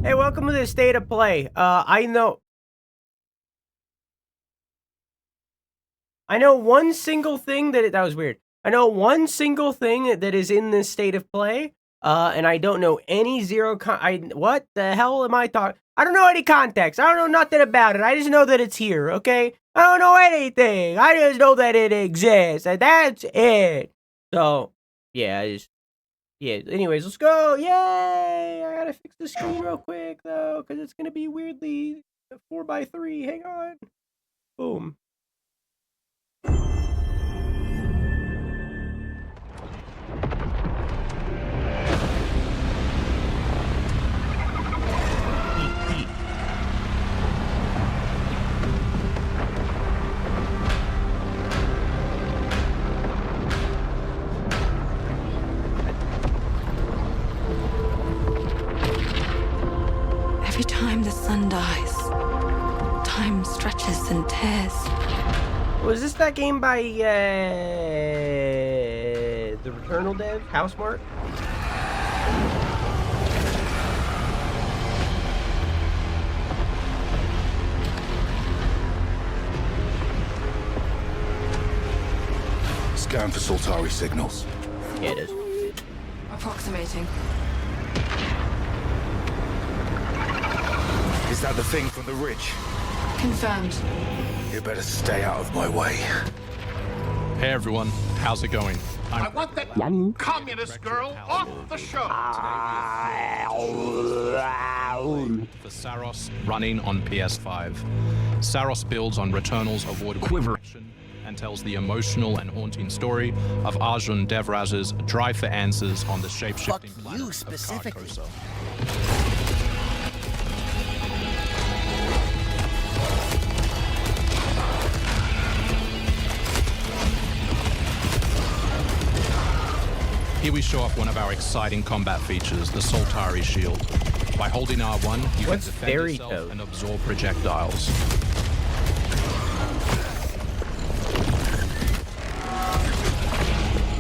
Hey, welcome to the State of Play. I know one single thing that was weird. I know one single thing that is in this State of Play, and I don't know any what the hell am I talking? I don't know any context. I don't know nothing about it. I just know that it's here, okay? I don't know anything. I just know that it exists, and that's it. So, yeah, anyways, let's go. Yay! I gotta fix the screen real quick, though, because it's gonna be weirdly 4x3. Hang on. Boom. Every time the sun dies, time stretches and tears. Was this that game by the Returnal dev, Housemarque? Scan for Soltari signals. Yeah, it is. Approximating. Is that the thing from the ridge? Confirmed. You better stay out of my way. Hey everyone, how's it going? I want that communist girl off the show. For Saros, running on PS5. Saros builds on Returnal's avoidable direction and tells the emotional and haunting story of Arjun Devraj's drive for answers on the shape-shifting planet of Carcosa. Here we show off one of our exciting combat features, the Soltari Shield. By holding R1, you can defend yourself and absorb projectiles.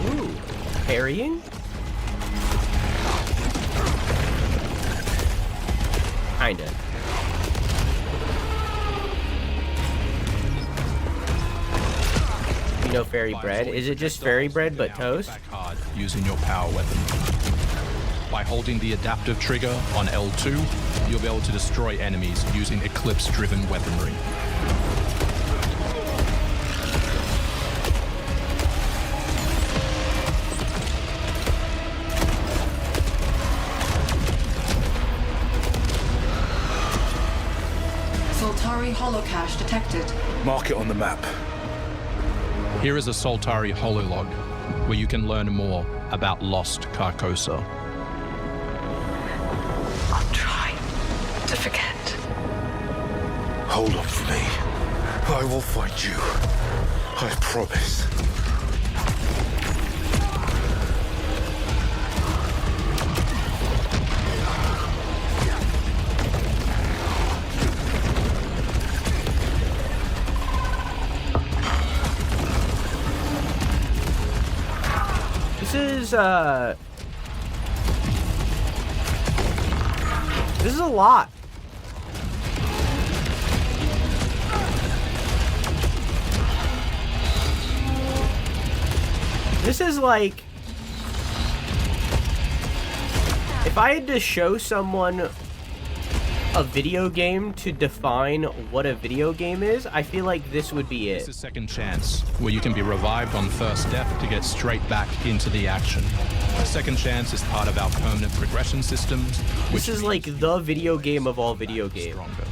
Ooh, parrying? Kinda. You know fairy bread? Is it just fairy bread but toast? Back hard using your power weapon. By holding the adaptive trigger on L2, you'll be able to destroy enemies using eclipse-driven weaponry. Soltari holocache detected. Mark it on the map. Here is a Soltari hololog, where you can learn more about lost Carcosa. I'll try to forget. Hold on for me. I will find you. I promise. This is a lot. This is like, if I had to show someone a video game to define what a video game is, I feel like this would be it. This is Second Chance, where you can be revived on first death to get straight back into the action. Second Chance is part of our permanent progression systems. This is like the video game of all video games. Stronger.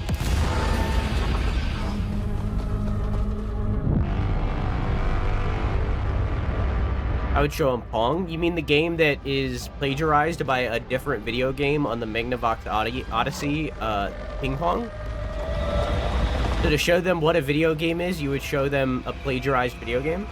I would show him Pong. You mean the game that is plagiarized by a different video game on the Magnavox Odyssey, Ping Pong? So to show them what a video game is, you would show them a plagiarized video game?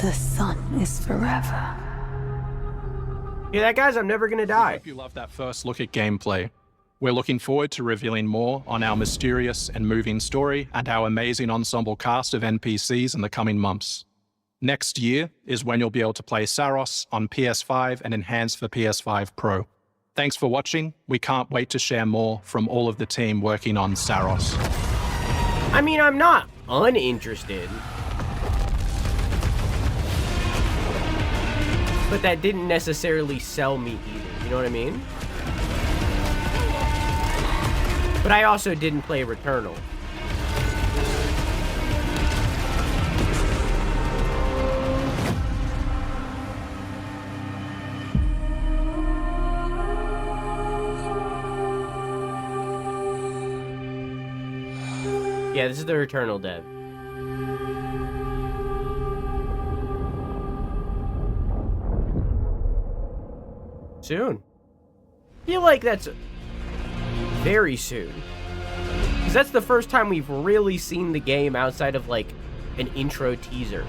The sun is forever. Hear that, guys? I'm never gonna I die. hope you love that first look at gameplay. We're looking forward to revealing more on our mysterious and moving story and our amazing ensemble cast of NPCs in the coming months. Next year is when you'll be able to play Saros on PS5 and enhanced for PS5 Pro. Thanks for watching. We can't wait to share more from all of the team working on Saros. I mean, I'm not uninterested. But that didn't necessarily sell me either, you know what I mean? But I also didn't play Returnal. Yeah, this is the Returnal dev. Soon. I feel like that's very soon. Because that's the first time we've really seen the game outside of, like, an intro teaser.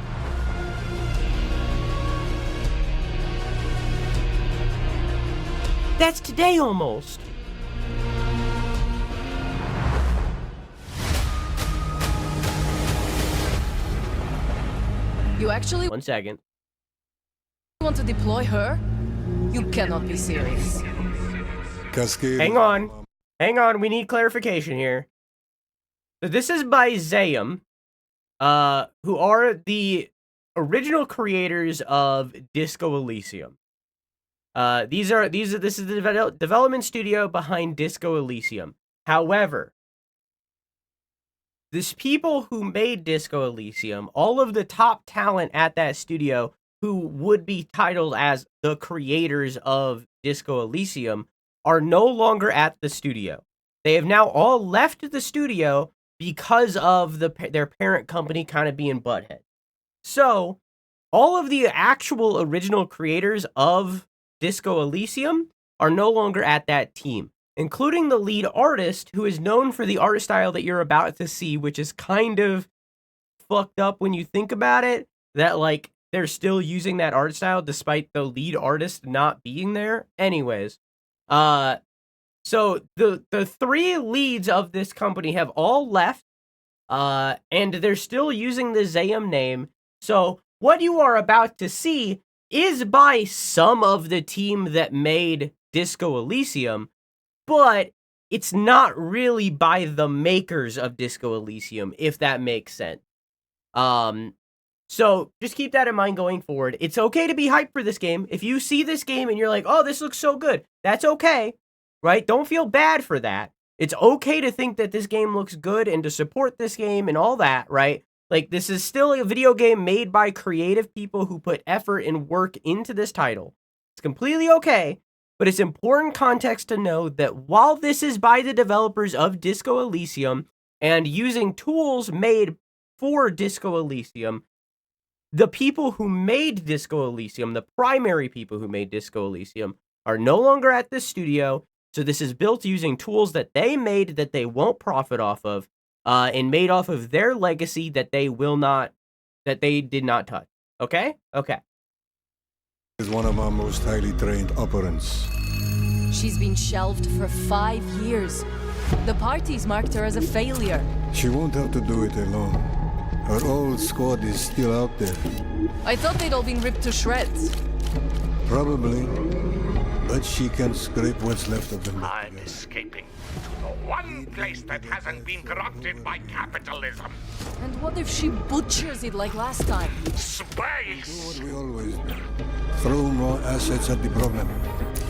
That's today almost. You actually 1 second. want to deploy her? You cannot be serious. Cascade. Hang on. Hang on, we need clarification here. So this is by Zayam, who are the original creators of Disco Elysium. This is the development studio behind Disco Elysium. However, these people who made Disco Elysium, all of the top talent at that studio who would be titled as the creators of Disco Elysium, are no longer at the studio. They have now all left the studio because of their parent company kind of being butthead. So, all of the actual original creators of Disco Elysium are no longer at that team, including the lead artist, who is known for the art style that you're about to see, which is kind of fucked up when you think about it, that, like, they're still using that art style despite the lead artist not being there. Anyways, so the three leads of this company have all left, and they're still using the Zayam name. So what you are about to see is by some of the team that made Disco Elysium, but it's not really by the makers of Disco Elysium, if that makes sense. So just keep that in mind going forward. It's okay to be hyped for this game. If you see this game and you're like, oh, this looks so good, that's okay, right? Don't feel bad for that. It's okay to think that this game looks good and to support this game and all that, right? Like, this is still a video game made by creative people who put effort and work into this title. It's completely okay, but it's important context to know that while this is by the developers of Disco Elysium and using tools made for Disco Elysium, the people who made Disco Elysium, the primary people who made Disco Elysium, are no longer at the studio. So this is built using tools that they made that they won't profit off of, and made off of their legacy that they did not touch. Okay? Okay. Is one of my most highly trained operants. She's been shelved for 5 years. The parties marked her as a failure. She won't have to do it alone. Her old squad is still out there. I thought they'd all been ripped to shreds. Probably. But she can scrape what's left of them. I'm escaping to the one place that hasn't been corrupted by capitalism. And what if she butchers it like last time? Space! What we always do. Throw more assets at the problem.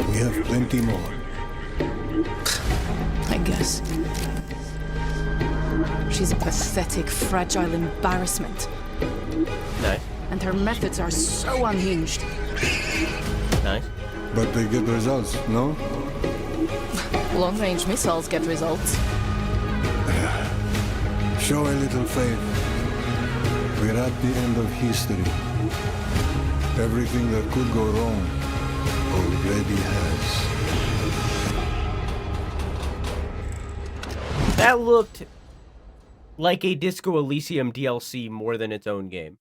We have plenty more. I guess. She's a pathetic, fragile embarrassment. Nice. And her methods are so unhinged. Nice. But they get results, no? Long-range missiles get results. Show a little faith. We're at the end of history. Everything that could go wrong already has. That looked like a Disco Elysium DLC more than its own game.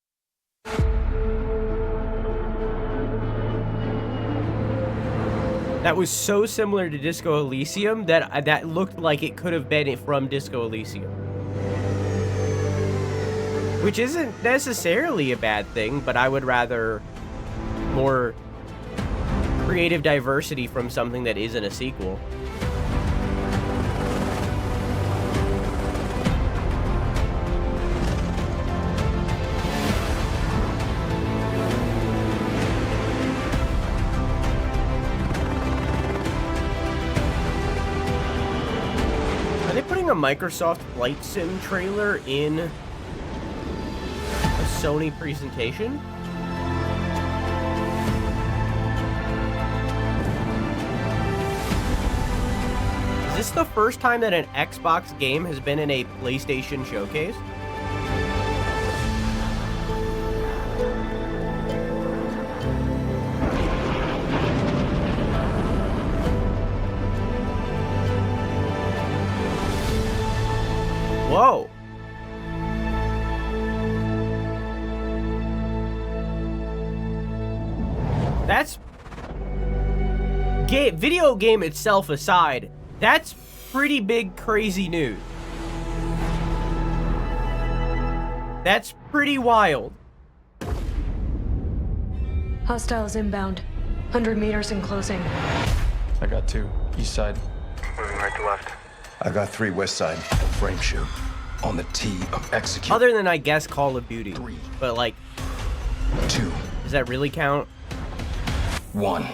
that was so similar to Disco Elysium that looked like it could have been from Disco Elysium. Which isn't necessarily a bad thing, but I would rather more creative diversity from something that isn't a sequel. Are they putting a Microsoft Flight Sim trailer in a Sony presentation? Is this the first time that an Xbox game has been in a PlayStation showcase? Whoa. That's... video game itself aside, that's pretty big, crazy news. That's pretty wild. Hostiles inbound. 100 meters in closing. I got 2. East side. Moving right to left. I got 3 west side. Frame shoot. On the T of execute. Other than, I guess, Call of Duty. 3. But, like... 2. Does that really count? 1.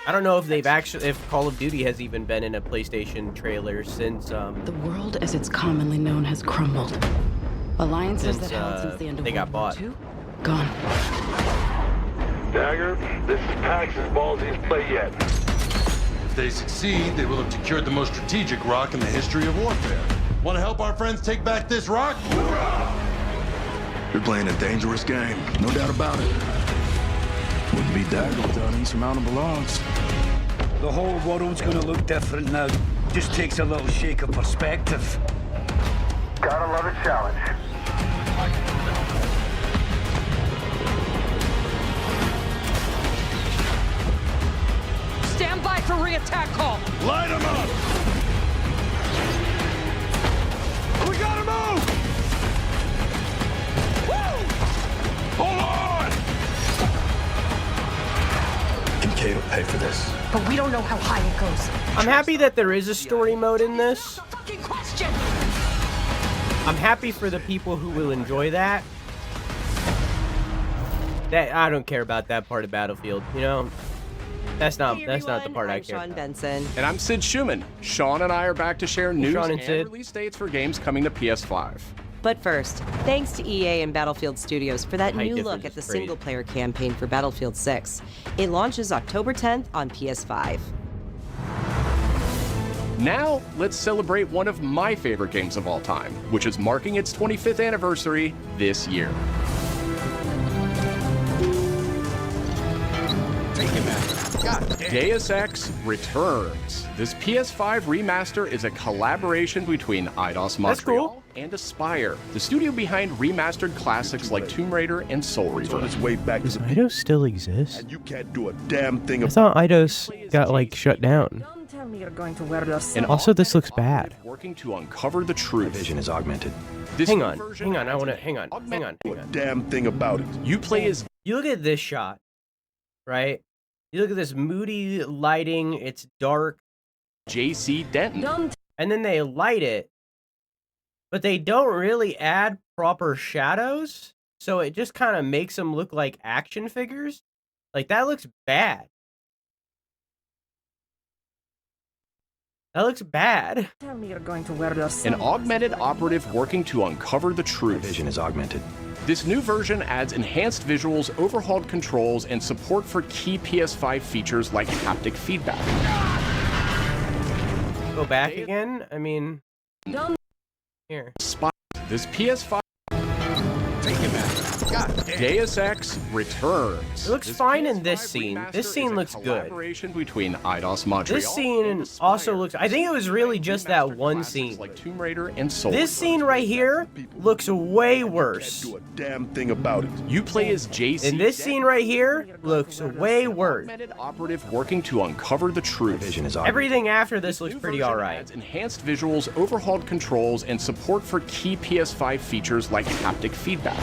I don't know if they've actually, if Call of Duty has even been in a PlayStation trailer since, The world as it's commonly known has crumbled. Alliances that held since the end of they got World bought. War II? Gone. Dagger, this is Pax's ballsiest play yet. If they succeed, they will have secured the most strategic rock in the history of warfare. Want to help our friends take back this rock? You're playing a dangerous game. No doubt about it. Wouldn't be Dagger without insurmountable odds. The whole world's gonna look different now. Just takes a little shake of perspective. Gotta love a challenge. Stand by for re-attack call. Light them up! We gotta move! Woo! Hold on! Kincaid will pay for this. But we don't know how high it goes. I'm happy that there is a story mode in this. Fucking question. I'm happy for the people who will enjoy that. I don't care about that part of Battlefield, you know? That's not the part I care Sean about. Benson. And I'm Sid Schumann. Sean and I are back to share news Sean and and Sid. release dates for games coming to PS5. But first, thanks to EA and Battlefield Studios for that Height new look difference at the is great. single-player campaign for Battlefield 6. It launches October 10th on PS5. Now, let's celebrate one of my favorite games of all time, which is marking its 25th anniversary this year. Deus Ex returns. This PS5 remaster is a collaboration between Eidos Montreal and Aspyr, the studio behind remastered classics like Tomb Raider and Soul Reaver. Its way back Does to Eidos still exist? and you can't do a damn thing I thought Eidos got, like, shut down. Don't tell me you're going to wear those. And Also, this looks bad. working to uncover the truth. vision is augmented. This Hang new on, version hang on, I adds wanna, an hang on. Do a damn thing about it. You play as You look at this shot, right? You look at this moody lighting, it's dark, J.C. Denton. and then they light it, but they don't really add proper shadows, so it just kind of makes them look like action figures. Like, that looks bad. That looks bad. Tell me you're going to wear those. An augmented operative working to uncover the truth. Vision is augmented. This new version adds enhanced visuals, overhauled controls, and support for key PS5 features like haptic feedback. Go back again? I mean... Here. This PS5 Deus Ex returns. It looks fine in this scene. This scene looks good. Collaboration between Eidos Montreal. This scene also looks. I think it was really just that one scene. Like Tomb Raider and Soul. This scene right here looks way worse. Do a damn thing about it. You play as JC. And this scene right here looks way worse. Operative working to uncover the truth. Everything after this looks pretty alright. Enhanced visuals, overhauled controls, and support for key PS5 features like haptic feedback.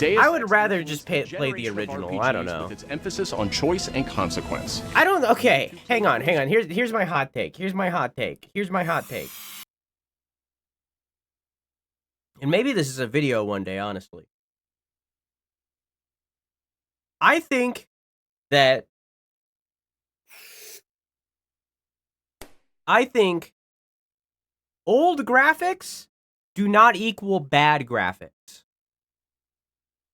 I would rather just play the original. I don't know. With its emphasis on choice and consequence. I don't. Okay, hang on. Here's my hot take. Here's my hot take. And maybe this is a video one day, honestly. I think that old graphics do not equal bad graphics.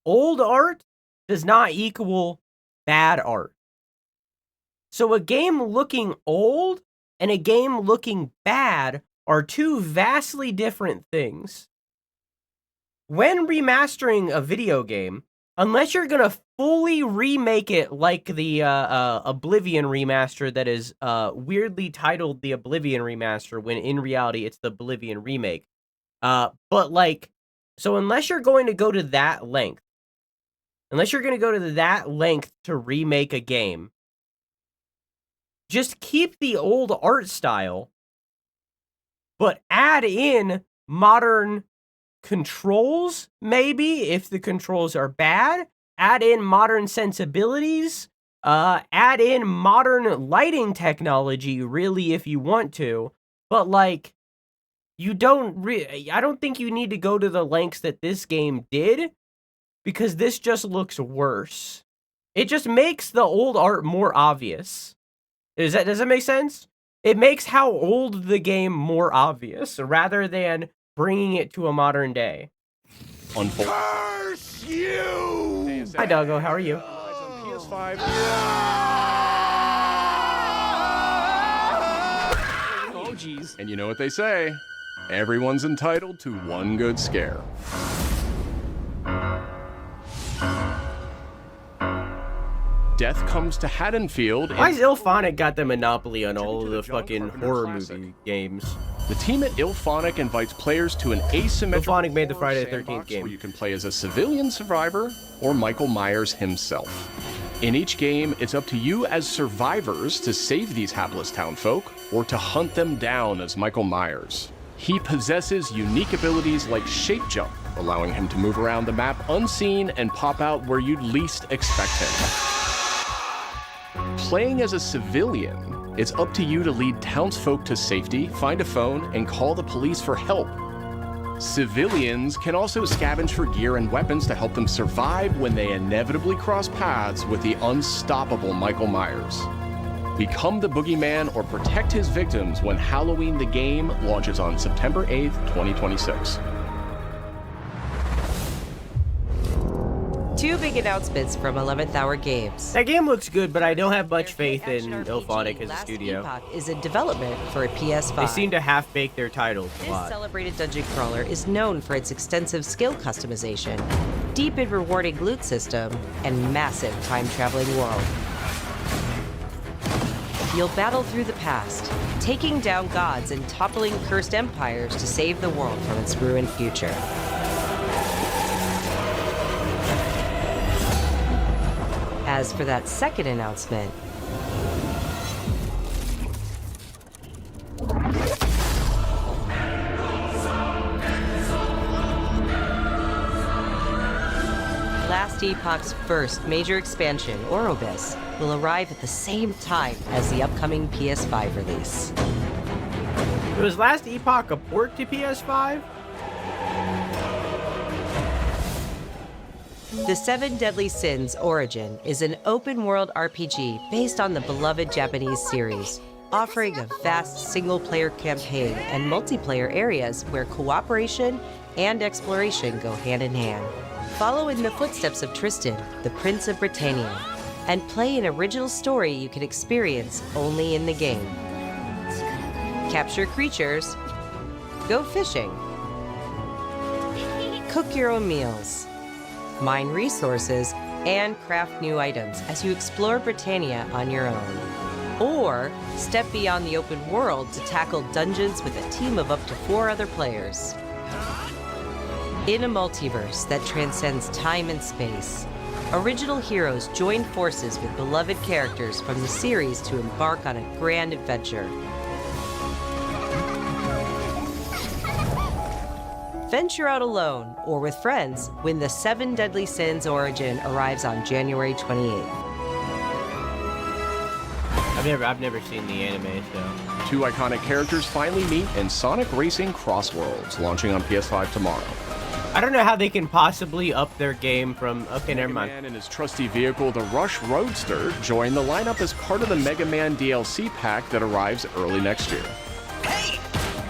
Old art does not equal bad art. So a game looking old and a game looking bad are two vastly different things. When remastering a video game, unless you're going to fully remake it like the Oblivion remaster that is weirdly titled the Oblivion remaster when in reality it's the Oblivion remake. So unless you're going to go to that length, to remake a game, just keep the old art style, but add in modern controls, maybe, if the controls are bad. Add in modern sensibilities. Add in modern lighting technology, really, if you want to. But, like, I don't think you need to go to the lengths that this game did, because this just looks worse. It just makes the old art more obvious. Does that make sense? It makes how old the game more obvious, rather than bringing it to a modern day. Curse you! Hi, Doggo. How are you? PS5. Oh, jeez. And you know what they say? Everyone's entitled to one good scare. Death comes to Haddonfield. Why is Ilphonic got the monopoly on all of the fucking horror movie games? The team at Ilphonic invites players to an asymmetrical Ilphonic made the Friday the 13th game, where you can play as a civilian survivor or Michael Myers himself. In each game, it's up to you as survivors to save these hapless townfolk or to hunt them down as Michael Myers. He possesses unique abilities like shape jump, allowing him to move around the map unseen and pop out where you'd least expect him. Playing as a civilian, it's up to you to lead townsfolk to safety, find a phone, and call the police for help. Civilians can also scavenge for gear and weapons to help them survive when they inevitably cross paths with the unstoppable Michael Myers. Become the boogeyman or protect his victims when Halloween the Game launches on September 8th, 2026. Two big announcements from 11th Hour Games. That game looks good, but I don't have much faith in Ilphonic as a studio. Epoch is in development for a PS5. They seem to half-bake their titles a lot. This celebrated dungeon crawler is known for its extensive skill customization, deep and rewarding loot system, and massive time-traveling world. You'll battle through the past, taking down gods and toppling cursed empires to save the world from its ruined future. As for that second announcement, Last Epoch's first major expansion, Orobis, will arrive at the same time as the upcoming PS5 release. Was Last Epoch a port to PS5? The Seven Deadly Sins Origin is an open-world RPG based on the beloved Japanese series, offering a vast single-player campaign and multiplayer areas where cooperation and exploration go hand in hand. Follow in the footsteps of Tristan, the Prince of Britannia, and play an original story you can experience only in the game. Capture creatures, go fishing, Cook your own meals, mine resources, and craft new items as you explore Britannia on your own. Or step beyond the open world to tackle dungeons with a team of up to 4 other players. In a multiverse that transcends time and space, original heroes join forces with beloved characters from the series to embark on a grand adventure. Venture out alone or with friends when the 7 Deadly Sins Origin arrives on January 28th. I've never seen the anime, so. 2 iconic characters finally meet in Sonic Racing Cross Worlds, launching on PS5 tomorrow. I don't know how they can possibly up their game from... Okay, never mind. Mega Man and his trusty vehicle, the Rush Roadster, join the lineup as part of the Mega Man DLC pack that arrives early next year.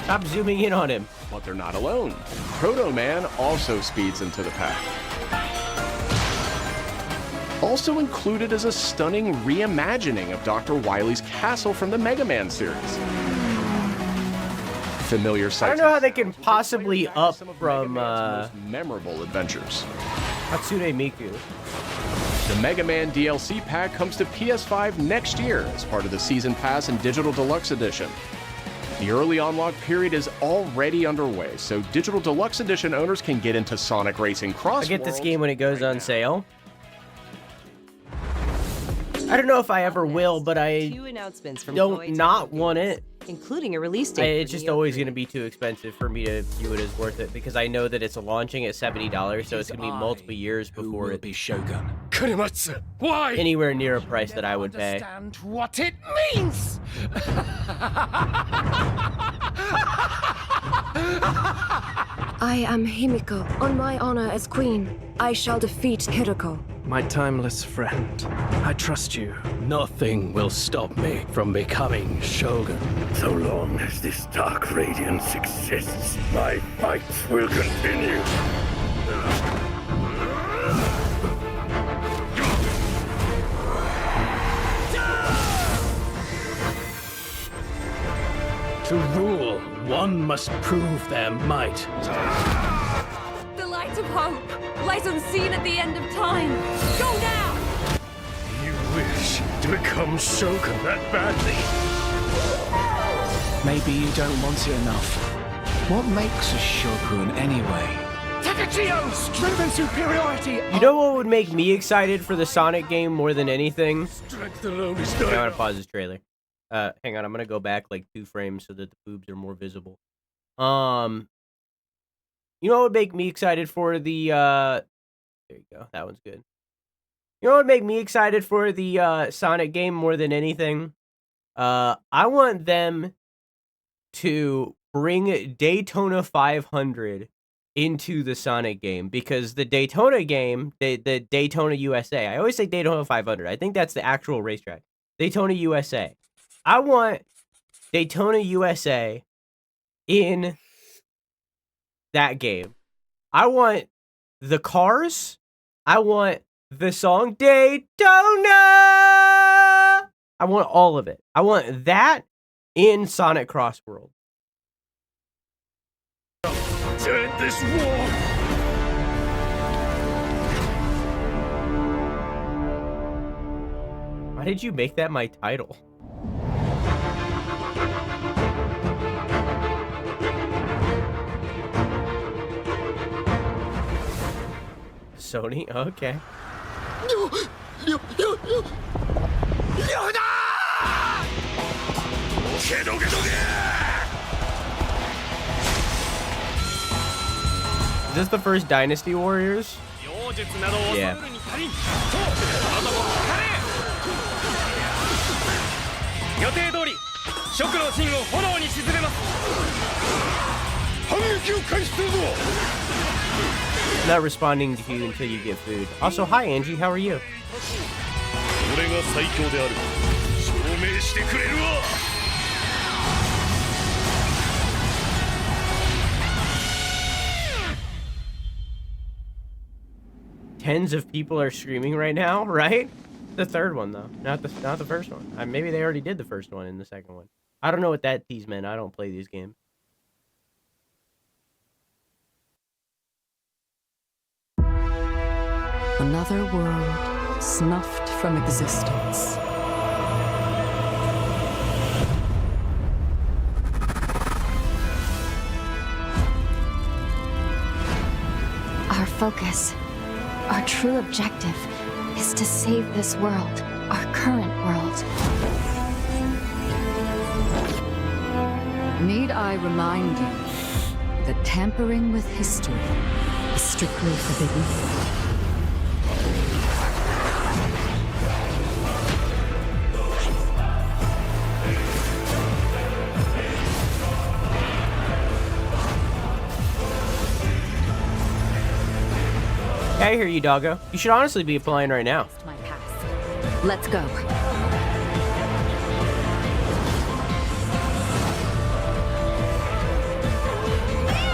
Stop zooming in on him. But they're not alone. Proto Man also speeds into the pack. Also included is a stunning reimagining of Dr. Wily's castle from the Mega Man series. Familiar sights. I don't know how they can possibly up from most memorable adventures. Hatsune Miku. The Mega Man DLC pack comes to PS5 next year as part of the Season Pass and Digital Deluxe Edition. The early unlock period is already underway, so Digital Deluxe Edition owners can get into Sonic Racing Cross. I'll get this game when it goes on sale. I don't know if I ever will, but I don't not want it. Including a release date. It's just always going to be too expensive for me to view it as worth it because I know that it's launching at $70, so it's going to be multiple years before it be Shogun. Kurimatsu, why? Anywhere near a price that I would pay. Understand what it means. I am Himiko. On my honor as queen, I shall defeat Hiroko. My timeless friend, I trust you. Nothing will stop me from becoming Shogun. So long as this dark radiance exists, my fights will continue. To rule, one must prove their might. The light of hope lies unseen at the end of time. Go now! You wish to become Shogun that badly? Maybe you don't want it enough. What makes a Shogun anyway? Takachio! Strength and superiority! You know what would make me excited for the Sonic game more than anything? Strength alone is I'm not... gonna pause this trailer. Hang on, I'm gonna go back like 2 frames so that the boobs are more visible. You know what would make me excited for the, there you go, that one's good. You know what would make me excited for the, Sonic game more than anything? I want them to bring Daytona 500 into the Sonic game, because the Daytona game, the Daytona USA, I always say Daytona 500, I think that's the actual racetrack. Daytona USA. I want Daytona USA in that game. I want the cars. I want the song Daytona. I want all of it. I want that in Sonic Cross World. To end this war! Why did you make that my title? Sony? Okay. Is this the first Dynasty Warriors? Yeah. 予定通り食の陣を炎に沈めます反撃を開始するぞ Not responding to you until you get food. Also, hi Angie, how are you? 俺が最強である証明してくれるわ Tens of people are screaming right now, right? The third one though, not the first one. Maybe they already did the first one in the second one. I don't know what that tease meant. I don't play these games. Another world snuffed from existence. Our focus, our true objective, is to save this world, our current world. Need I remind you that tampering with history is strictly forbidden? I hear you, doggo. You should honestly be applying right now. Let's go.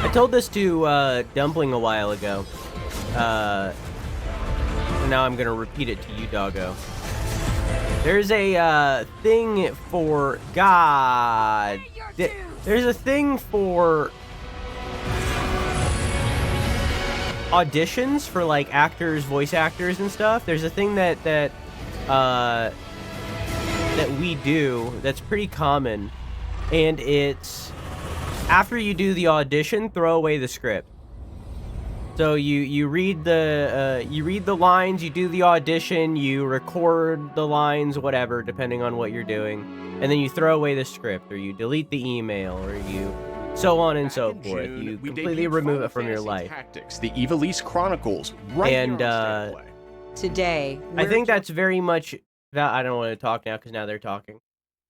I told this to Dumpling a while ago. And now I'm gonna repeat it to you, doggo. There's a thing for God. There's a thing for auditions for like actors, voice actors, and stuff. There's a thing that we do that's pretty common, and it's after you do the audition, throw away the script. So you read the lines, you do the audition, you record the lines, whatever, depending on what you're doing, and then you throw away the script, or you delete the email, or you so on and so forth. You completely remove it from your life. Tactics, the Ivalice Chronicles, right And here on State of Play. Today, I think that's very much. I don't want to talk now because now they're talking.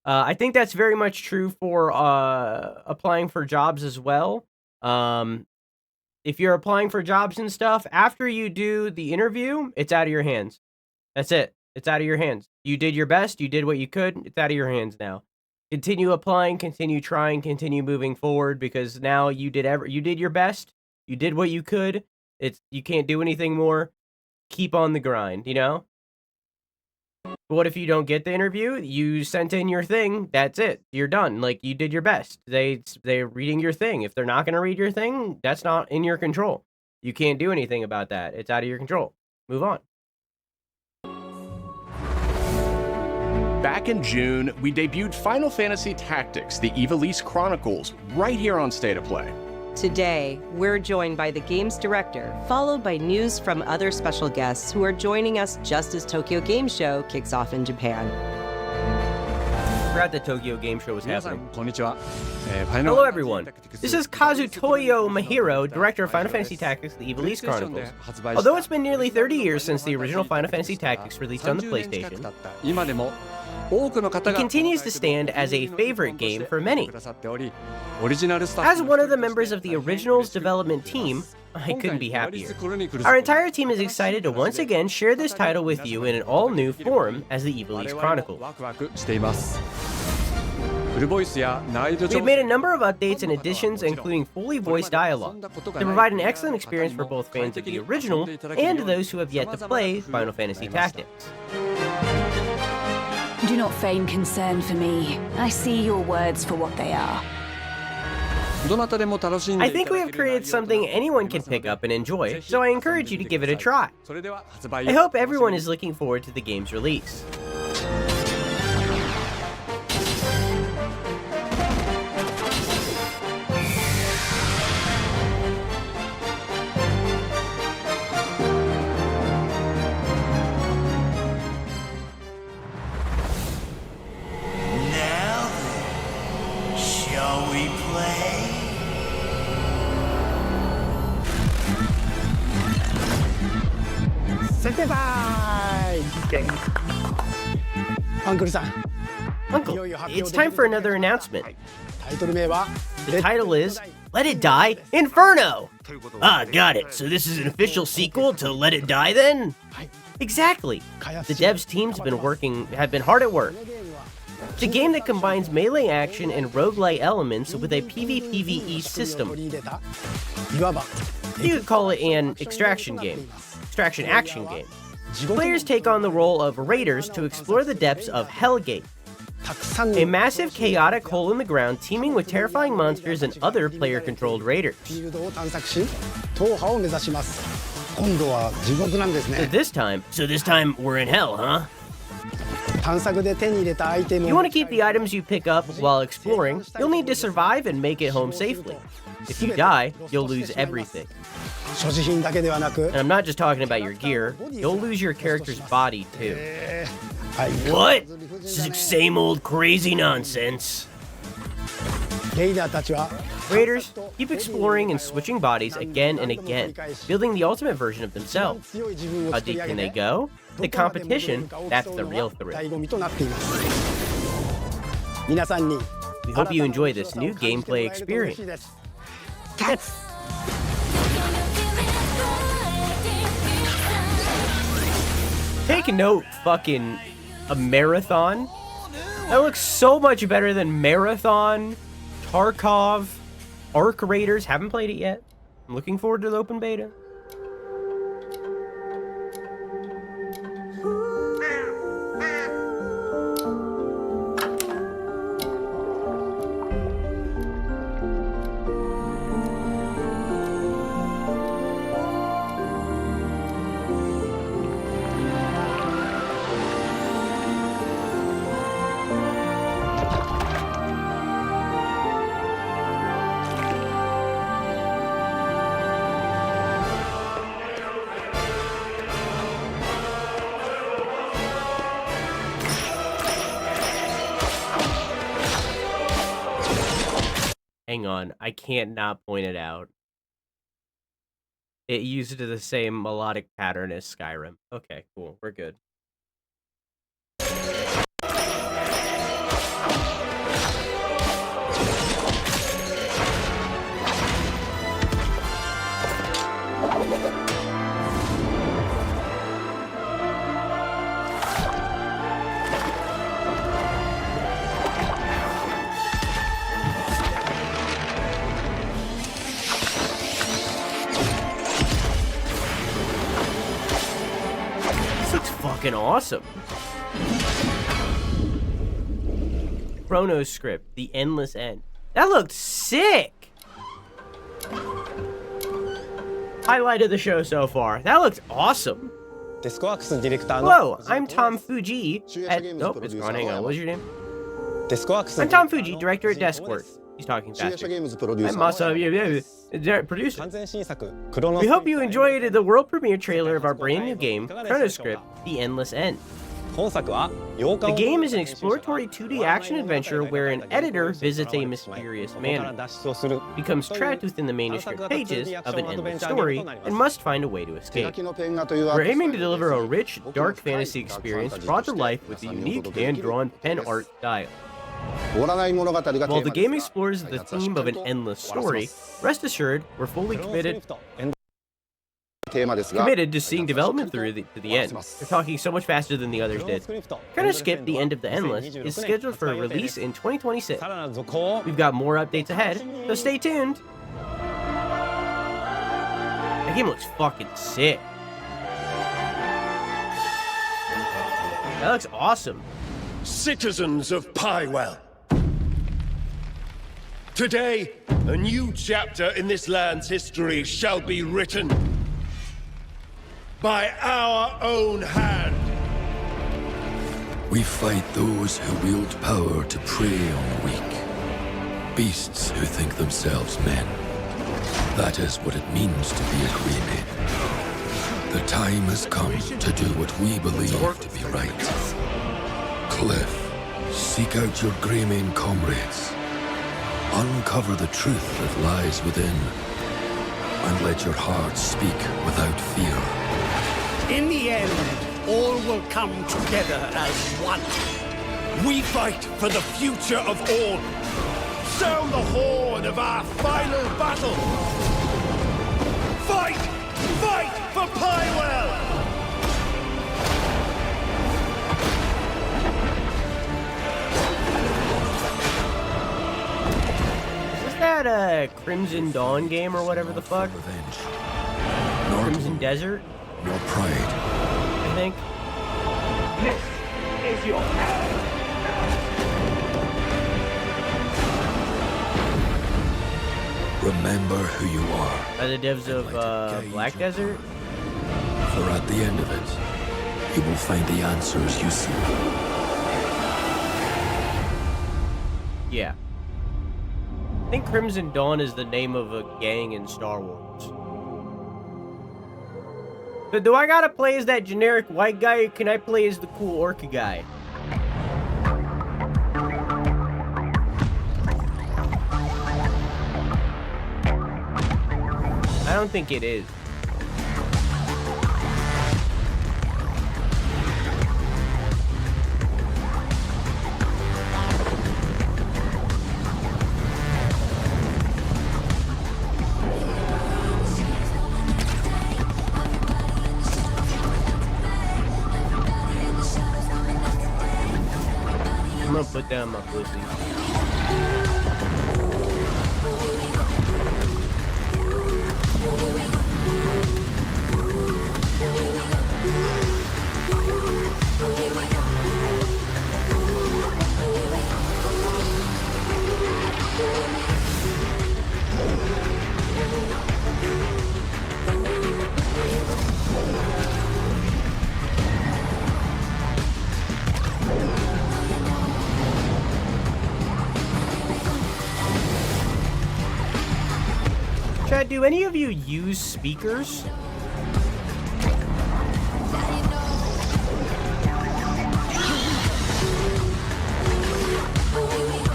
I think that's very much true for applying for jobs as well. If you're applying for jobs and stuff, after you do the interview, it's out of your hands. That's it. It's out of your hands. You did your best. You did what you could. It's out of your hands now. Continue applying, continue trying, continue moving forward, because now you did your best. You did what you could. You can't do anything more. Keep on the grind, you know? What if you don't get the interview? You sent in your thing. That's it. You're done. Like, you did your best. They're reading your thing. If they're not going to read your thing, that's not in your control. You can't do anything about that. It's out of your control. Move on. Back in June, we debuted Final Fantasy Tactics, the Ivalice Chronicles, right here on State of Play. Today, we're joined by the game's director, followed by news from other special guests who are joining us just as Tokyo Game Show kicks off in Japan. I forgot the Tokyo Game Show was happening. Hello everyone, this is Kazutoyo Mahiro, director of Final Fantasy Tactics, the Ivalice Chronicles. Although it's been nearly 30 years since the original Final Fantasy Tactics released on the PlayStation, it continues to stand as a favorite game for many. As one of the members of the original's development team, I couldn't be happier. Our entire team is excited to once again share this title with you in an all-new form as the Ivalice Chronicles. We've made a number of updates and additions, including fully voiced dialogue, to provide an excellent experience for both fans of the original and those who have yet to play Final Fantasy Tactics. Do not feign concern for me. I see your words for what they are. I think we have created something anyone can pick up and enjoy, so I encourage you to give it a try. I hope everyone is looking forward to the game's release. Uncle, it's time for another announcement. The title is Let It Die Inferno! Ah, got it. So this is an official sequel to Let It Die then? Exactly. The devs teams have been hard at work. It's a game that combines melee action and roguelike elements with a PvPvE system. You could call it an extraction action game. Players take on the role of raiders to explore the depths of Hellgate, a massive chaotic hole in the ground teeming with terrifying monsters and other player-controlled raiders. So this time we're in hell, huh? You want to keep the items you pick up while exploring, you'll need to survive and make it home safely. If you die, you'll lose everything. And I'm not just talking about your gear, you'll lose your character's body too. What? Same old crazy nonsense. Raiders keep exploring and switching bodies again and again, building the ultimate version of themselves. How deep can they go? The competition, that's the real thrill. We hope you enjoy this new gameplay experience. Take note, fucking a marathon. That looks so much better than Marathon, Tarkov, Arc Raiders. Haven't played it yet. I'm looking forward to the open beta. Hang on, I can't not point it out. It used the same melodic pattern as Skyrim. Okay, cool, we're good. Fucking awesome. Chronos script, The Endless End. That looked sick. Highlight of the show so far. That looked awesome. Hello, I'm Tom Fuji at... Nope, it's gone. Hang on. What's your name? I'm Tom Fuji, director at Deskworks. He's talking faster. I'm Masa, producer. We hope you enjoyed the world premiere trailer of our brand new game, Chronos Script, The Endless End. The game is an exploratory 2D action adventure where an editor visits a mysterious manor, becomes trapped within the manuscript pages of an endless story, and must find a way to escape. We're aiming to deliver a rich, dark fantasy experience brought to life with a unique hand-drawn pen art style. While the game explores the theme of an endless story, rest assured, we're fully committed to seeing development through to the end. They're talking so much faster than the others did. Chronos Skip, The End of the Endless, is scheduled for a release in 2026. We've got more updates ahead, so stay tuned. That game looks fucking sick. That looks awesome. Citizens of Pywell. Today, a new chapter in this land's history shall be written by our own hand. We fight those who wield power to prey on the weak. Beasts who think themselves men. That is what it means to be a Greyman. The time has come to do what we believe to be right. Cliff, seek out your Greyman comrades. Uncover the truth that lies within. And let your heart speak without fear. In the end, all will come together as one. We fight for the future of all. Sound the horn of our final battle. Fight! Fight for Pywell! Is that a Crimson Dawn game or whatever the fuck? Crimson Desert? Your pride. I think. This is your hand. Remember who you are. By the devs of Black Desert? For at the end of it, you will find the answers you seek. Yeah. I think Crimson Dawn is the name of a gang in Star Wars. So do I gotta play as that generic white guy, or can I play as the cool orca guy? I don't think it is. I'm gonna put that on my pussy. Chad, do any of you use speakers?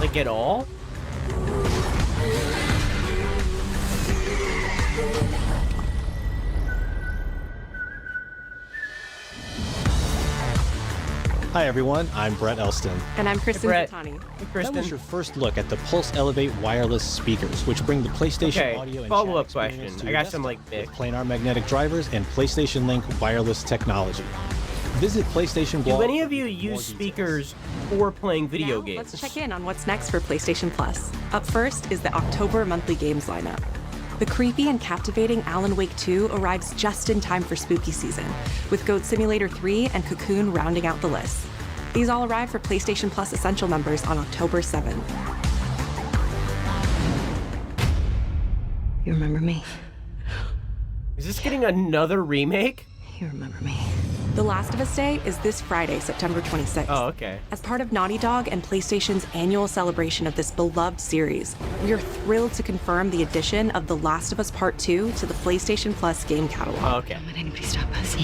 Like at all? Hi everyone, I'm Brett Elston. And I'm Kristen Brett. Zatani. That was your first look at the Pulse Elevate wireless speakers, which bring the PlayStation audio and follow-up chat question. experience to I your got some like desktop with planar magnetic drivers and PlayStation Link wireless technology. Visit PlayStation Do blog. any of you use speakers for playing video Now, games? let's check in on what's next for PlayStation Plus. Up first is the October monthly games lineup. The creepy and captivating Alan Wake 2 arrives just in time for spooky season, with Goat Simulator 3 and Cocoon rounding out the list. These all arrive for PlayStation Plus Essential members on October 7th. You remember me? Is this getting another remake? You remember me? The Last of Us Day is this Friday, September 26th. Oh, okay. As part of Naughty Dog and PlayStation's annual celebration of this beloved series, we are thrilled to confirm the addition of The Last of Us Part 2 to the PlayStation Plus game catalog. Oh, okay. Don't let anybody stop us.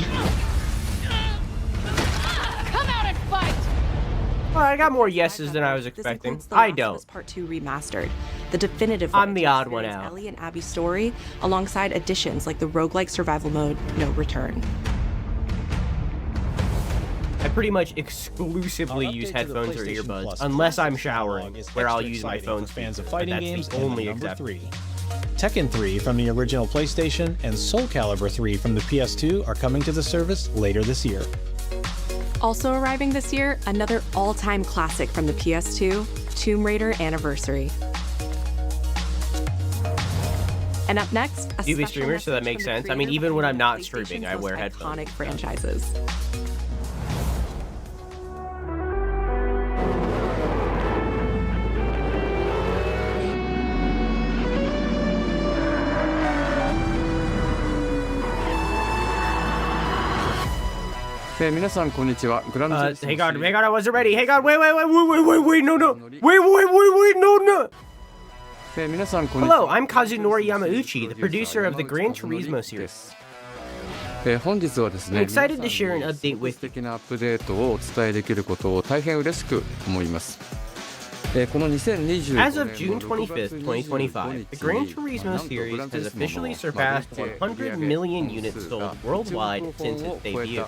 Come out and fight! Well, I got more yeses than I was expecting. This includes The I Last of don't. Us Part 2 remastered, the definitive I'm way the to odd one experience out. Ellie and Abby's story, alongside additions like the roguelike survival mode No Return. I pretty much exclusively use headphones or earbuds, unless I'm showering, where I'll use my phone fans of speaker, fighting but games. that's the only and number exception. 3. Tekken 3 from the original PlayStation and Soul Calibur 3 from the PS2 are coming to the service later this year. Also arriving this year, another all-time classic from the PS2, Tomb Raider Anniversary. And up next, a Do you be special streamers, so that message makes from the sense? I mean, creator even when I'm behind not PlayStation's streaming, I most wear headphones. iconic franchises. Hey God, I wasn't ready. Hey God, wait, no, no. Hello, I'm Kazunori Yamauchi, the producer of the Gran Turismo series. I'm excited to share an update with you. As of June 25th, 2025, the Gran Turismo series has officially surpassed 100 million units sold worldwide since its debut.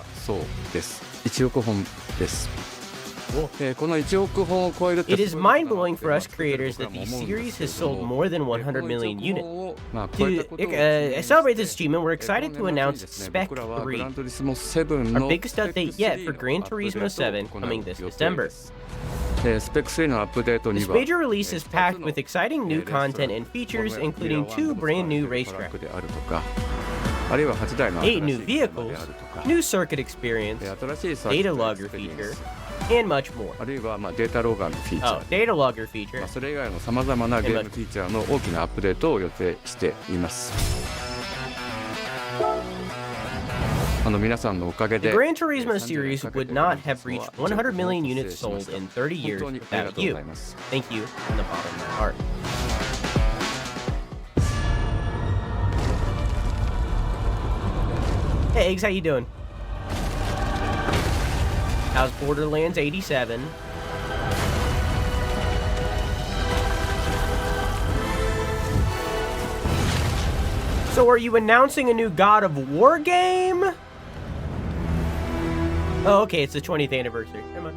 It is mind-blowing for us creators that the series has sold more than 100 million units. To celebrate this achievement, we're excited to announce Spec 3, our biggest update yet for Gran Turismo 7 coming this December. This major release is packed with exciting new content and features, including 2 brand new racetracks, 8 new vehicles, new circuit experience, data logger feature, and much more. Oh, data logger feature. The Gran Turismo series would not have reached 100 million units sold in 30 years without you. Thank you from the bottom of my heart. Hey Eggs, how you doing? How's Borderlands 87? So are you announcing a new God of War game? Oh, okay, it's the 20th anniversary. Come on.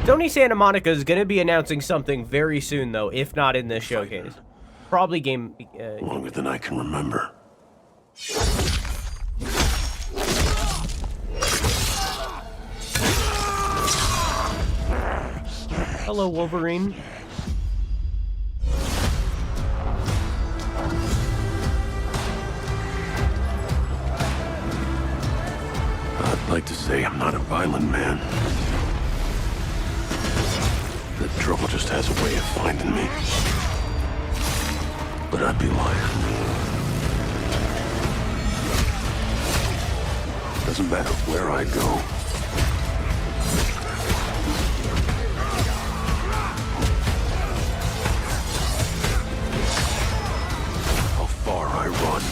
Sony Santa Monica is going to be announcing something very soon, though, if not in this showcase. Probably game... longer than I can remember. Hello, Wolverine. I'd like to say I'm not a violent man. The trouble just has a way of finding me. But I'd be lying. Doesn't matter where I go. How far I run.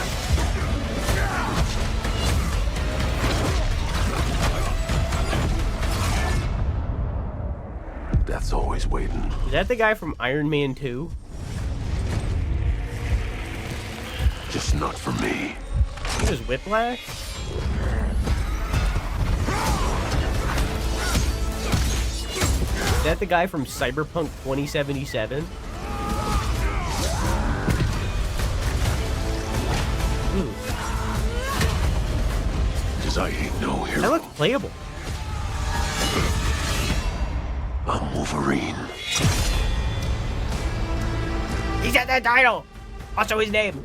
Death's always waiting. Is that the guy from Iron Man 2? Just not for me. He was Whiplash? Is that the guy from Cyberpunk 2077? Ooh. Because I ain't no hero. That looks playable. I'm Wolverine. He said that title! Also his name.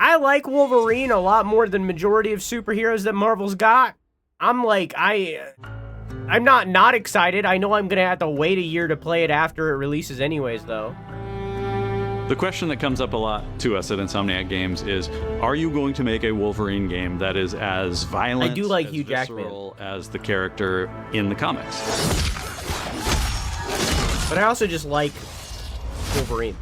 I like Wolverine a lot more than majority of superheroes that Marvel's got. I'm like, I'm not excited. I know I'm gonna have to wait a year to play it after it releases anyways, though. The question that comes up a lot to us at Insomniac Games is, are you going to make a Wolverine game that is as violent, I do like as Hugh Jackman as the character in the comics? But I also just like Wolverine.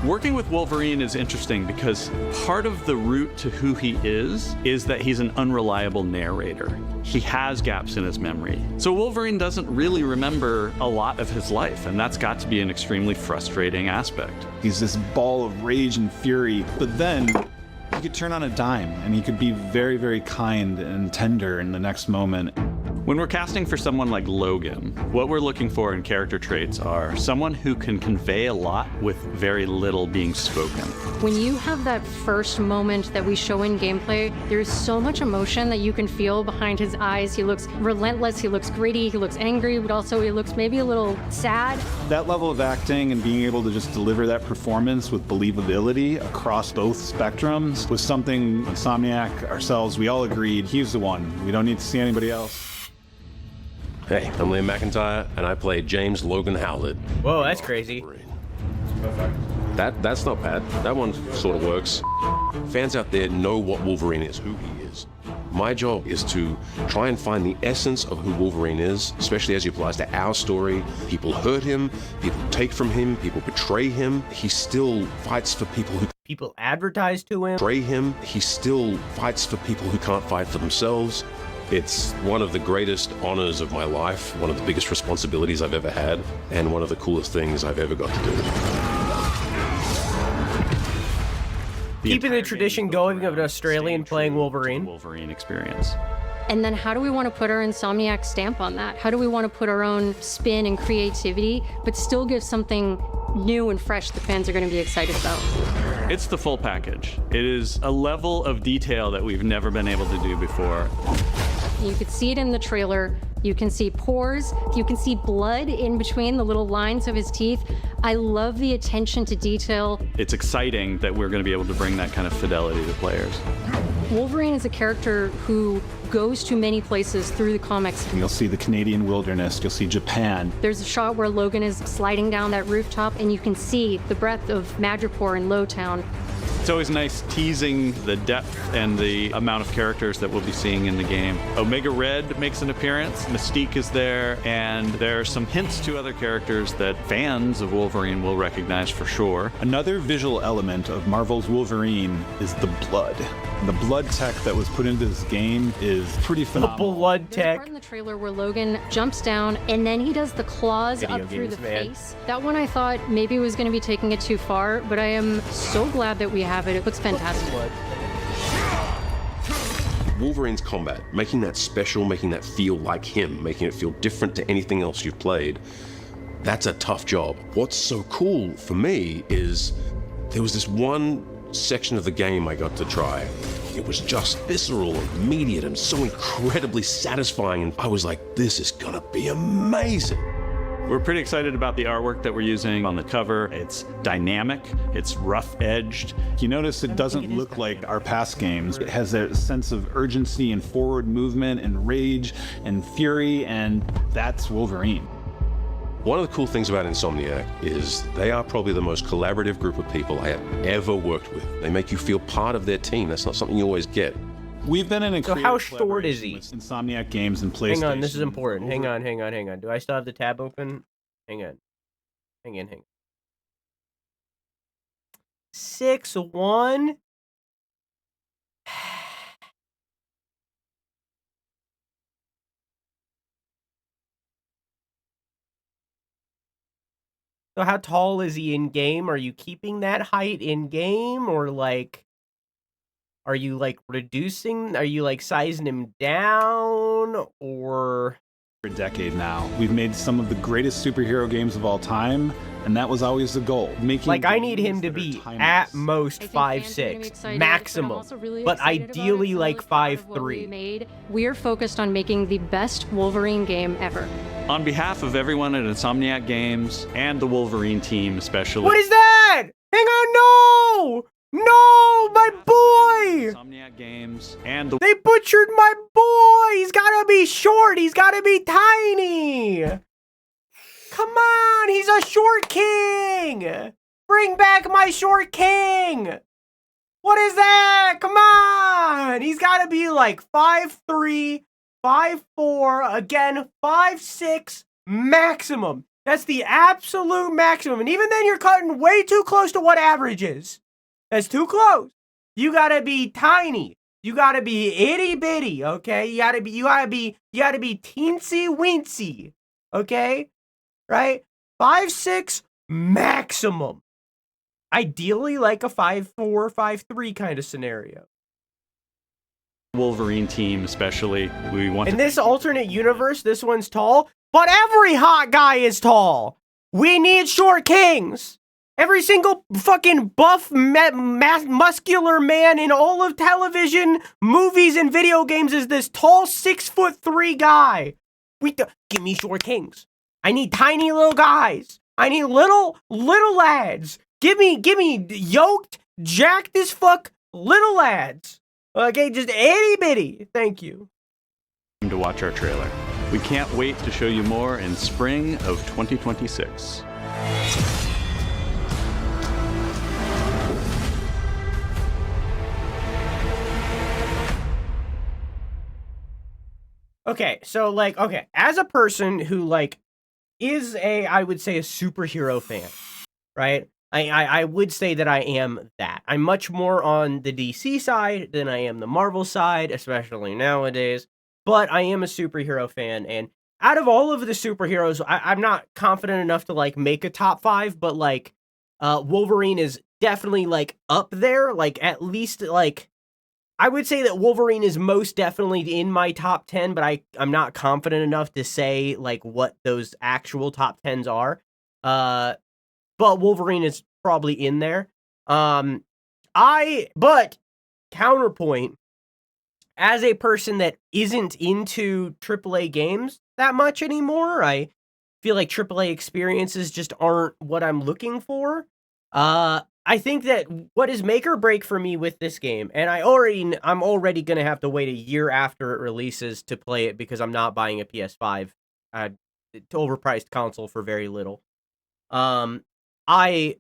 Working with Wolverine is interesting because part of the route to who he is that he's an unreliable narrator. He has gaps in his memory. So Wolverine doesn't really remember a lot of his life, and that's got to be an extremely frustrating aspect. He's this ball of rage and fury, but then he could turn on a dime, and he could be very, very kind and tender in the next moment. When we're casting for someone like Logan, what we're looking for in character traits are someone who can convey a lot with very little being spoken. When you have that first moment that we show in gameplay, there's so much emotion that you can feel behind his eyes. He looks relentless, he looks gritty, he looks angry, but also he looks maybe a little sad. That level of acting and being able to just deliver that performance with believability across both spectrums was something Insomniac, ourselves, we all agreed he's the one. We don't need to see anybody else. Hey, I'm Liam McIntyre, and I play James Logan Howlett. Whoa, that's crazy. That's not bad. That one sort of works. Fans out there know what Wolverine is, who he is. My job is to try and find the essence of who Wolverine is, especially as it applies to our story. People hurt him, people take from him, people betray him. He still fights for people who... People advertise to him. Betray him. He still fights for people who can't fight for themselves. It's one of the greatest honors of my life, one of the biggest responsibilities I've ever had, and one of the coolest things I've ever got to do. Keeping the tradition going of an Australian playing Wolverine. Wolverine experience. And then how do we want to put our Insomniac stamp on that? How do we want to put our own spin and creativity, but still give something new and fresh the fans are going to be excited about? It's the full package. It is a level of detail that we've never been able to do before. You could see it in the trailer. You can see pores. You can see blood in between the little lines of his teeth. I love the attention to detail. It's exciting that we're going to be able to bring that kind of fidelity to players. Wolverine is a character who goes to many places through the comics. You'll see the Canadian wilderness, you'll see Japan. There's a shot where Logan is sliding down that rooftop, and you can see the breadth of Madripoor and Lowtown. It's always nice teasing the depth and the amount of characters that we'll be seeing in the game. Omega Red makes an appearance, Mystique is there, and there are some hints to other characters that fans of Wolverine will recognize for sure. Another visual element of Marvel's Wolverine is the blood. The blood tech that was put into this game is pretty phenomenal. The blood There's a tech. part in the trailer where Logan jumps down and then he does the claws Video up through games, the man. face. That one I thought maybe was going to be taking it too far, but I am so glad that we have it. It looks fantastic. Wolverine's combat, making that special, making that feel like him, making it feel different to anything else you've played, that's a tough job. What's so cool for me is there was this one section of the game I got to try. It was just visceral and immediate and so incredibly satisfying, and I was like, this is gonna be amazing. We're pretty excited about the artwork that we're using on the cover. It's dynamic, it's rough-edged. You notice it doesn't look like our past games. It has a sense of urgency and forward movement and rage and fury, and that's Wolverine. One of the cool things about Insomniac is they are probably the most collaborative group of people I have ever worked with. They make you feel part of their team. That's not something you always get. We've been in a So how short is he? Insomniac Games and PlayStation. Hang on, this is important. Hang on. Do I still have the tab open? Hang on. 6'1". So how tall is he in game? Are you keeping that height in game, or like, are you like reducing? Are you like sizing him down, or? For a decade now, we've made some of the greatest superhero games of all time, and that was always the goal. Making I need him to be at most 5'6", maximum, but ideally like 5'3". We're focused on making the best Wolverine game ever. On behalf of everyone at Insomniac Games and the Wolverine team especially. What is that? Hang on, no! No, my boy! Insomniac Games and the They butchered my boy! He's gotta be short, he's gotta be tiny! Come on, he's a short king! Bring back my short king! What is that? Come on! He's gotta be like 5'3", 5'4", again, 5'6", maximum. That's the absolute maximum. And even then, you're cutting way too close to what average is. That's too close. You gotta be tiny. You gotta be itty bitty, okay? You gotta be teensy weensy, okay? Right? 5'6", maximum. Ideally, like a 5'4", 5'3" kind of scenario. Wolverine team especially. We want In this alternate universe, this one's tall, but every hot guy is tall. We need short kings. Every single fucking buff, muscular man in all of television, movies, and video games is this tall 6'3" guy. Give me short kings. I need tiny little guys. I need little lads. Give me yoked, jacked as fuck little lads. Okay, just itty bitty. Thank you. To watch our trailer. We can't wait to show you more in spring of 2026. Okay, so as a person who is I would say a superhero fan, right? I would say that I am that. I'm much more on the DC side than I am the Marvel side, especially nowadays. But I am a superhero fan, and out of all of the superheroes, I'm not confident enough to make a top 5, but Wolverine is definitely up there, at least I would say that Wolverine is most definitely in my top 10, but I'm not confident enough to say what those actual top 10s are. But Wolverine is probably in there. But counterpoint, as a person that isn't into AAA games that much anymore, I feel like AAA experiences just aren't what I'm looking for. I I think that what is make or break for me with this game, and I'm already gonna have to wait a year after it releases to play it because I'm not buying a PS5, overpriced console for very little. I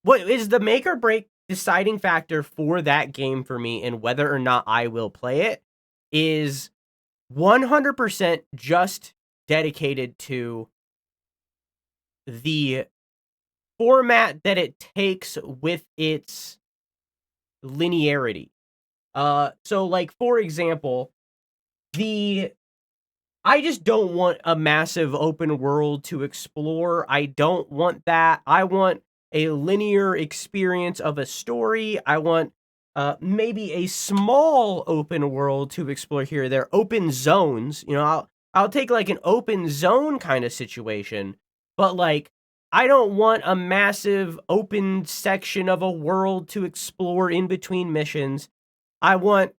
What is the make or break deciding factor for that game for me and whether or not I will play it is 100% just dedicated to the format that it takes with its linearity. So like for example, I just don't want a massive open world to explore. I don't want that. I want a linear experience of a story. I want maybe a small open world to explore here or there. Open zones. You know, I'll take like an open zone kind of situation, but like I don't want a massive open section of a world to explore in between missions. I want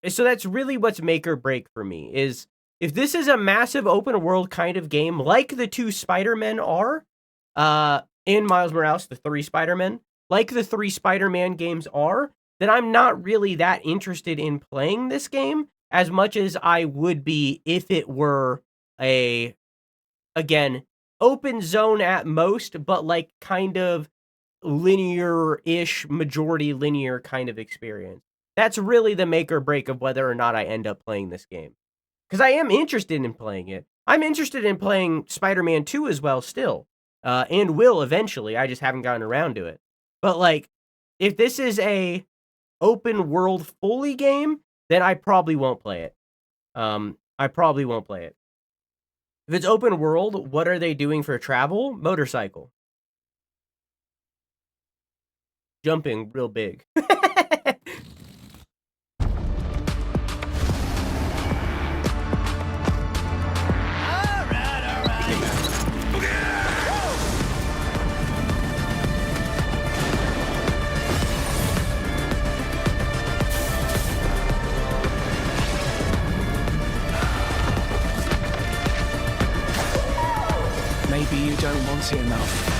So that's really what's make or break for me is if this is a massive open world kind of game like the 2 Spider-Men are, in Miles Morales, the 3 Spider-Men, like the 3 Spider-Man games are, then I'm not really that interested in playing this game as much as I would be if it were again, open zone at most, but like kind of linear-ish, majority linear kind of experience. That's really the make or break of whether or not I end up playing this game. Because I am interested in playing it. I'm interested in playing Spider-Man 2 as well still. And will eventually. I just haven't gotten around to it. But like, if this is a open world fully game, then I probably won't play it. I probably won't play it. If it's open world, what are they doing for travel? Motorcycle. Jumping real big. Maybe you don't want it enough.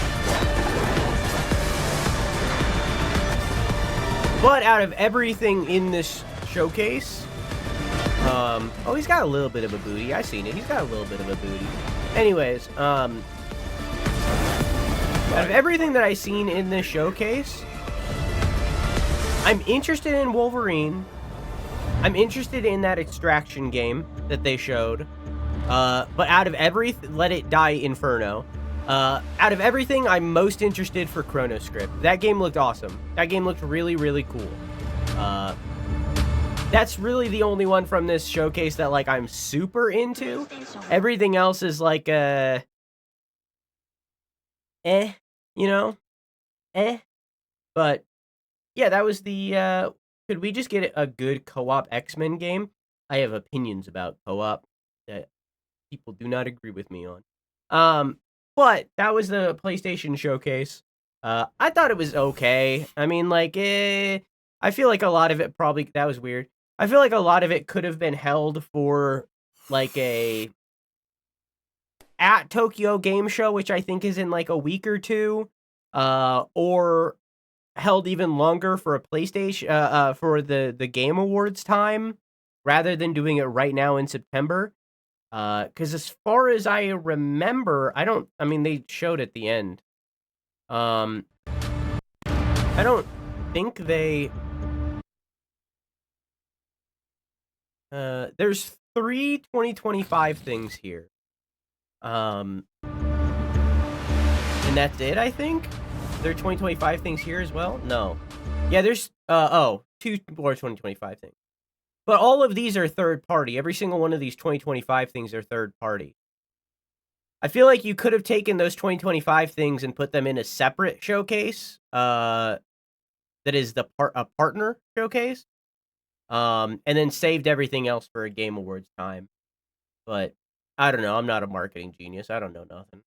But out of everything in this showcase, oh, he's got a little bit of a booty. I seen it. He's got a little bit of a booty. Anyways, out of everything that I seen in this showcase, I'm interested in Wolverine. I'm interested in that Extraction game that they showed. But out of Let It Die Inferno. Out of everything, I'm most interested for Chronoscript. That game looked awesome. That game looked really, really cool. That's really the only one from this showcase that, like, I'm super into. Everything else is, like, you know? But, yeah, that was the, could we just get a good co-op X-Men game? I have opinions about co-op that people do not agree with me on. But that was the PlayStation showcase. I thought it was okay. I mean, like, I feel like a lot of it that was weird. I feel like a lot of it could have been held for, like, at Tokyo Game Show, which I think is in, like, a week or two, or held even longer for a PlayStation, for the Game Awards time, rather than doing it right now in September. Because as far as I remember, I mean, they showed at the end. I don't think they... there's 3 2025 things here. And that's it, I think? There are 2025 things here as well? No. Yeah, there's, 2 more 2025 things. But all of these are third party. Every single one of these 2025 things are third party. I feel like you could have taken those 2025 things and put them in a separate showcase. That is a partner showcase. And then saved everything else for a Game Awards time. But I don't know. I'm not a marketing genius. I don't know nothing.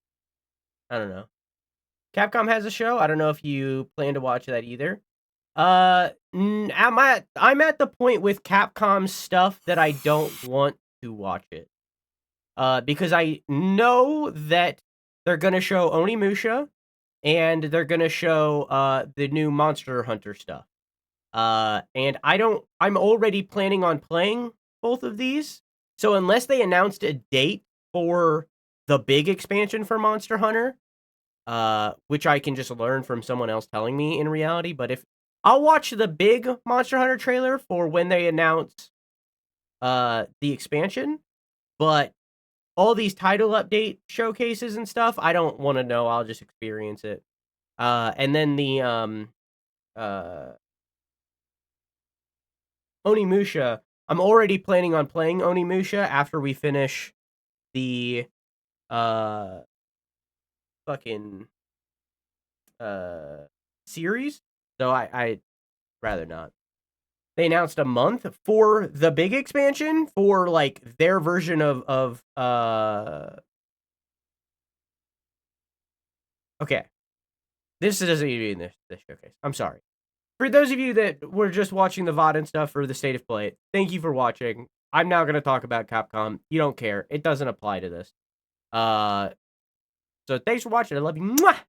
I don't know. Capcom has a show. I don't know if you plan to watch that either. I'm at the point with Capcom stuff that I don't want to watch it. Because I know that they're gonna show Onimusha. and they're gonna show the new Monster Hunter stuff. And I'm already planning on playing both of these. So unless they announced a date for the big expansion for Monster Hunter, which I can just learn from someone else telling me in reality, but if I'll watch the big Monster Hunter trailer for when they announce the expansion, but all these title update showcases and stuff, I don't want to know. I'll just experience it. And then the Onimusha, I'm already planning on playing Onimusha after we finish the fucking series. So I'd rather not. They announced a month for the big expansion for like their version of okay. This doesn't need to be in this showcase. I'm sorry. For those of you that were just watching the VOD and stuff for the State of Play, thank you for watching. I'm now going to talk about Capcom. You don't care. It doesn't apply to this. So thanks for watching. I love you. Mwah!